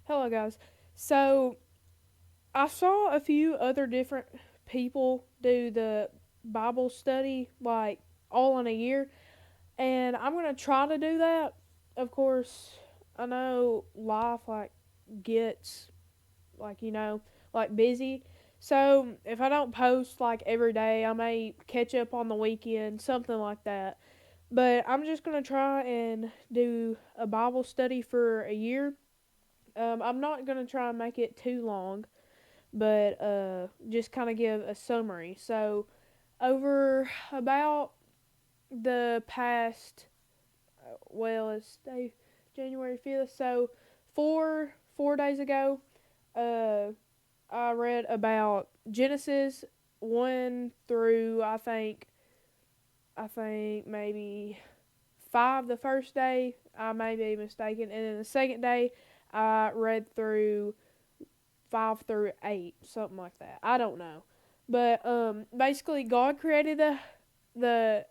Hello, guys. So, I saw a few other different people do the Bible study, like, all in a year, and I'm going to try to do that. Of course, I know life, gets, busy. So, if I don't post, every day, I may catch up on the weekend, something like that. But I'm just going to try and do a Bible study for a year. I'm not going to try and make it too long, but just kind of give a summary. So, over about the past, it's day January 5th. So, four days ago, uh, I read about Genesis 1 through I think maybe 5 the first day. I may be mistaken, and then the second day I read through 5 through 8, something like that. I don't know, but basically God created the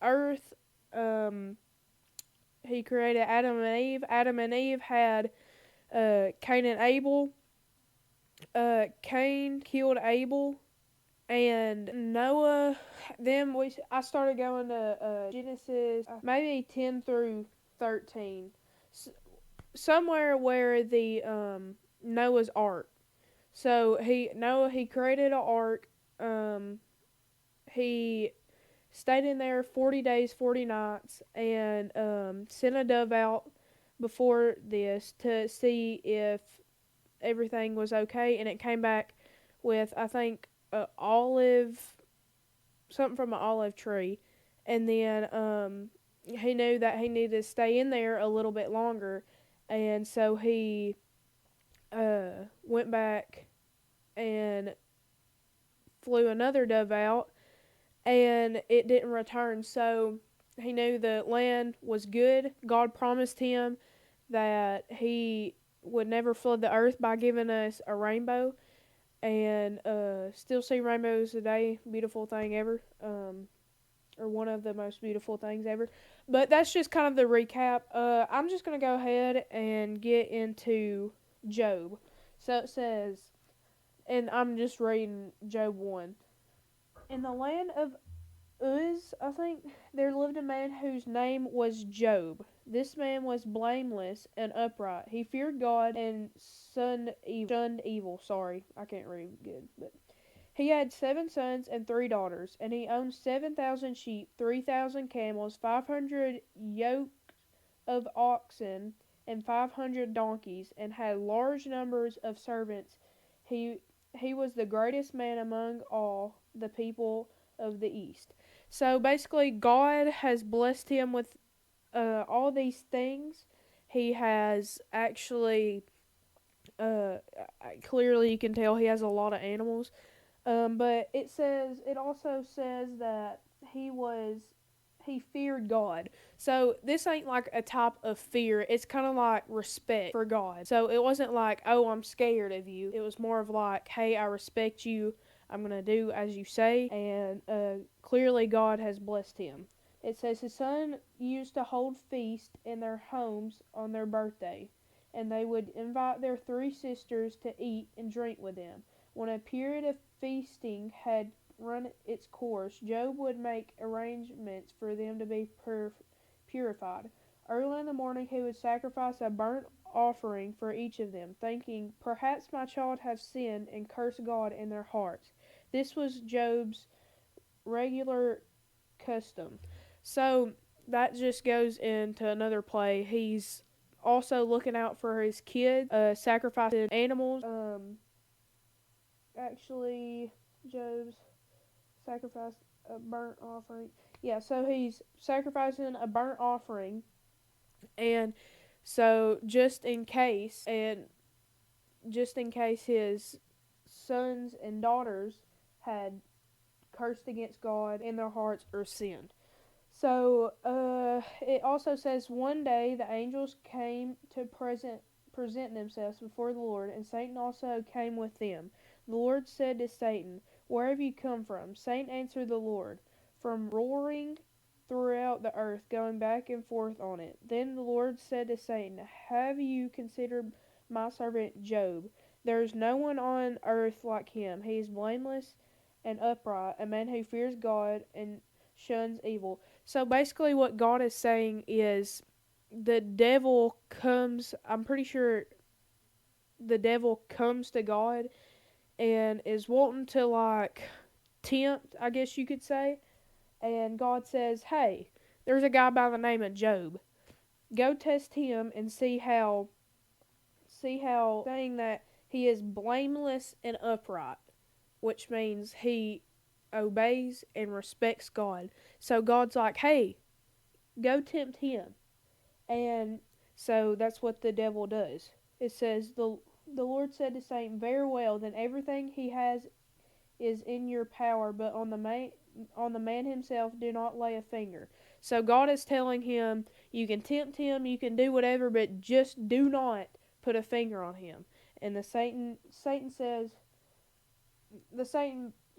earth. Um, he created Adam and Eve. Adam and Eve had Cain and Abel. Cain killed Abel, and Noah. Then I started going to Genesis, maybe 10 through 13, somewhere where the Noah's Ark. So he created an ark. Um, he stayed in there 40 days, 40 nights, and sent a dove out before this to see if everything was okay. And it came back with, I think, something from an olive tree. And then he knew that he needed to stay in there a little bit longer, and so he went back and flew another dove out, and it didn't return. So he knew the land was good. God promised him that he would never flood the earth by giving us a rainbow, and still see rainbows today. Beautiful thing ever. Or one of the most beautiful things ever. But that's just kind of the recap. I'm just going to go ahead and get into Job. So it says, and I'm just reading Job 1. In the land of Uz, I think, there lived a man whose name was Job. This man was blameless and upright. He feared God and shunned evil. Sorry, I can't read good, but he had 7 sons and 3 daughters, and he owned 7,000 sheep, 3,000 camels, 500 yoke of oxen, and 500 donkeys, and had large numbers of servants. He he was the greatest man among all the people of the east. So basically, God has blessed him with all these things. He has actually, uh, clearly you can tell he has a lot of animals. But it also says that he feared God. So this ain't like a type of fear. It's kind of like respect for God. So it wasn't like, oh, I'm scared of you. It was more of like, hey, I respect you. I'm going to do as you say. And clearly God has blessed him. It says his son used to hold feast in their homes on their birthday, and they would invite their 3 sisters to eat and drink with them. When a period of feasting had run its course, Job would make arrangements for them to be purified. Early in the morning he would sacrifice a burnt offering for each of them, thinking, perhaps my child have sinned and cursed God in their hearts. This was Job's regular custom. So that just goes into another play. He's also looking out for his kids, sacrificing animals. Actually, Job's sacrificed a burnt offering. Yeah, so he's sacrificing a burnt offering, and so just in case his sons and daughters had cursed against God in their hearts or sinned. So, it also says one day the angels came to present themselves before the Lord, and Satan also came with them. The Lord said to Satan, where have you come from? Satan answered the Lord, from roaring throughout the earth, going back and forth on it. Then the Lord said to Satan, have you considered my servant Job. There is no one on earth like him. He is blameless and upright, a man who fears God and shuns evil. So basically, what God is saying is the devil comes, I'm pretty sure the devil comes to God and is wanting to, like, tempt, I guess you could say. And God says, hey, there's a guy by the name of Job. Go test him and see how saying that he is blameless and upright, which means he obeys and respects God. So God's like, hey, go tempt him. And so that's what the devil does. It says the Lord said to Satan, very well, then everything he has is in your power, but on the man himself do not lay a finger. So God is telling him, you can tempt him, you can do whatever, but just do not put a finger on him. And the Satan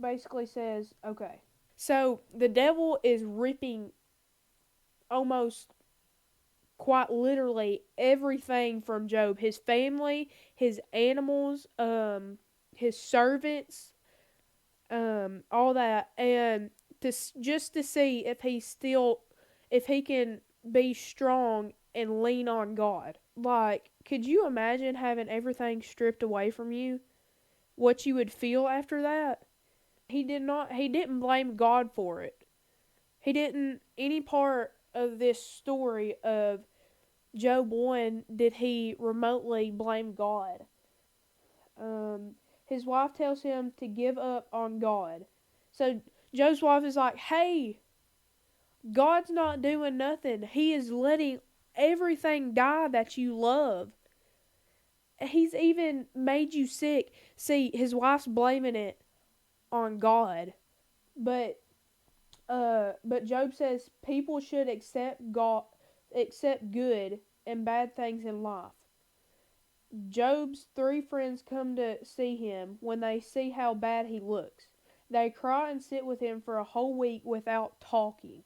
basically says, okay. So the devil is ripping almost quite literally everything from Job, his family, his animals, his servants, all that, and just to see if he can be strong and lean on God. Like, could you imagine having everything stripped away from you? What you would feel after that? He didn't blame God for it. He didn't, any part of this story of Job 1 did he remotely blame God. His wife tells him to give up on God. So Job's wife is like, hey, God's not doing nothing. He is letting everything die that you love. He's even made you sick. See, his wife's blaming it on God. But Job says people should accept good and bad things in life. Job's 3 friends come to see him when they see how bad he looks. They cry and sit with him for a whole week without talking.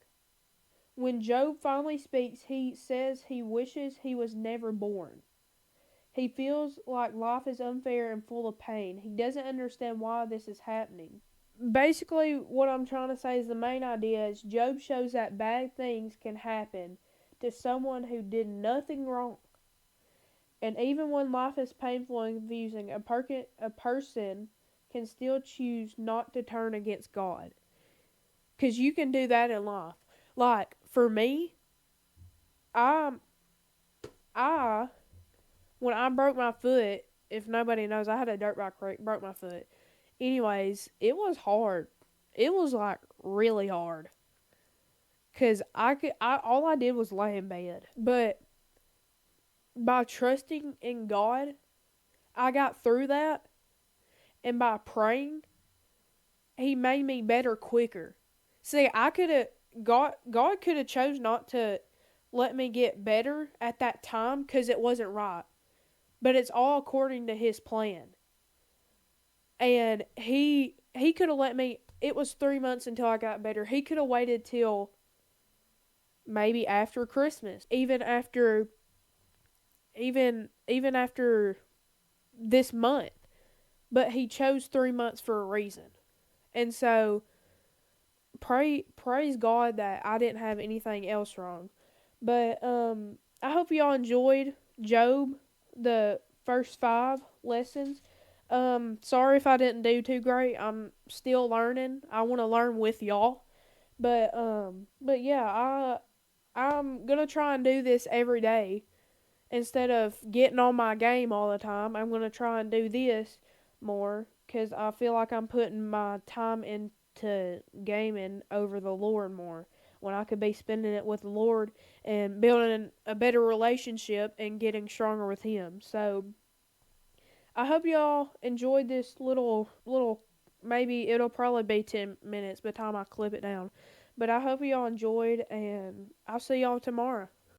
When Job finally speaks, he says he wishes he was never born. He feels like life is unfair and full of pain. He doesn't understand why this is happening. Basically, what I'm trying to say is the main idea is Job shows that bad things can happen to someone who did nothing wrong. And even when life is painful and confusing, a person can still choose not to turn against God. Because you can do that in life. Like, for me, I, I, when I broke my foot, if nobody knows, I had a dirt bike wreck, broke my foot. Anyways, it was hard. It was, like, really hard. Because all I did was lay in bed. But by trusting in God, I got through that. And by praying, he made me better quicker. See, God could have chose not to let me get better at that time because it wasn't right. But it's all according to his plan. And he could have let me, it was 3 months until I got better. He could have waited till maybe after Christmas, even after this month. But he chose 3 months for a reason. And so praise God that I didn't have anything else wrong. But I hope y'all enjoyed Job, the first 5 lessons. Sorry if I didn't do too great. I'm still learning. I want to learn with y'all. But yeah, I'm gonna try and do this every day. Instead of getting on my game all the time, I'm gonna try and do this more because I feel like I'm putting my time into gaming over the Lord more when I could be spending it with the Lord and building a better relationship and getting stronger with Him. So I hope y'all enjoyed this little. Maybe it'll probably be 10 minutes by the time I clip it down. But I hope y'all enjoyed, and I'll see y'all tomorrow.